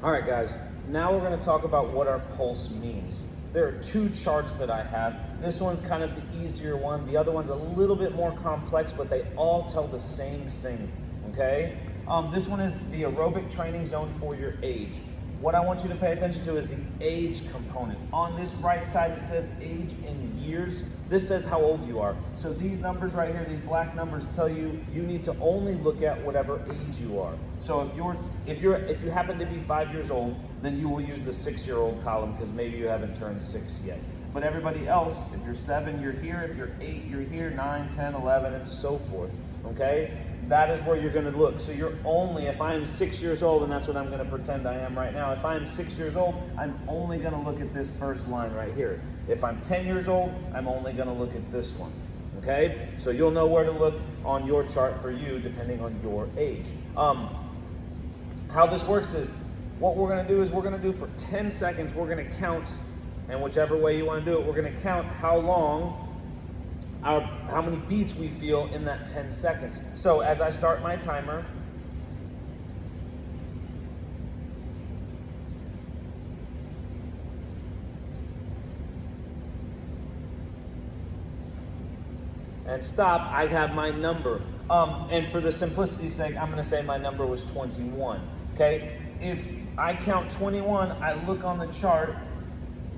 All right, guys, now we're going to talk about what our pulse means. There are two charts that I have. This one's kind of the easier one. The other one's a little bit more complex, but they all tell the same thing, okay? This one is the aerobic training zone for your age. What I want you to pay attention to is the age component. On this right side, it says age in years. This says how old you are. So these numbers right here, these black numbers tell you you need to only look at whatever age you are. So if you happen to be 5 years old, then you will use the 6-year-old column because maybe you haven't turned 6 yet. But everybody else, if you're 7, you're here. If you're 8, you're here. 9, 10, 11, and so forth, okay? That is where you're gonna look. So you're only, if I'm 6 years old, and that's what I'm gonna pretend I am right now, if I'm 6 years old, I'm only gonna look at this first line right here. If I'm 10 years old, I'm only gonna look at this one, okay? So you'll know where to look on your chart for you depending on your age. How this works is, what we're gonna do is we're gonna do for 10 seconds, we're gonna count, and whichever way you wanna do it, we're gonna count how many beats we feel in that 10 seconds. So as I start my timer, and stop, I have my number. And for the simplicity's sake, I'm gonna say my number was 21, okay? If I count 21, I look on the chart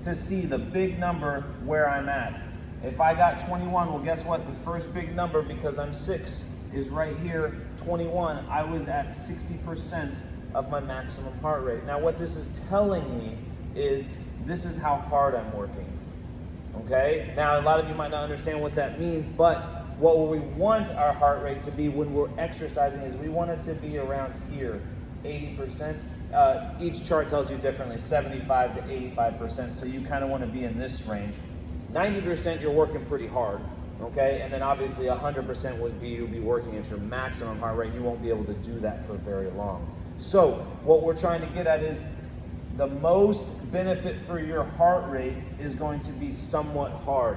to see the big number where I'm at. If I got 21, well, guess what? The first big number, because I'm 6, is right here, 21. I was at 60% of my maximum heart rate. Now, what this is telling me is this is how hard I'm working, okay? Now, a lot of you might not understand what that means, but what we want our heart rate to be when we're exercising is we want it to be around here, 80%. Each chart tells you differently, 75 to 85%, so you kind of want to be in this range. 90% you're working pretty hard, okay? And then obviously 100% would be you'll be working at your maximum heart rate. You won't be able to do that for very long. So what we're trying to get at is the most benefit for your heart rate is going to be somewhat hard.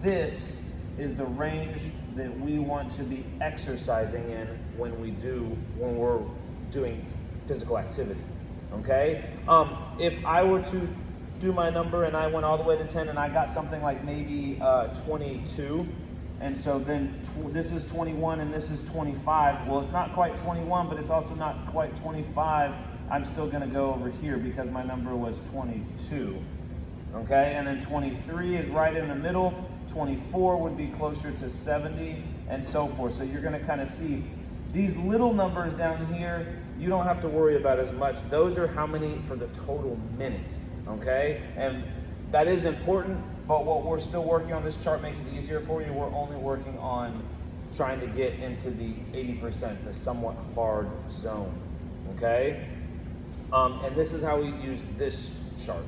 This is the range that we want to be exercising in when we're doing physical activity, okay? If I were to do my number and I went all the way to 10 and I got something like maybe 22, and so then this is 21 and this is 25. Well, it's not quite 21, but it's also not quite 25. I'm still gonna go over here because my number was 22, okay? And then 23 is right in the middle. 24 would be closer to 70 and so forth. So you're gonna kind of see these little numbers down here, you don't have to worry about as much. Those are how many for the total minute, okay? And that is important, but what we're still working on, this chart makes it easier for you. We're only working on trying to get into the 80%, the somewhat hard zone, okay? And this is how we use this chart.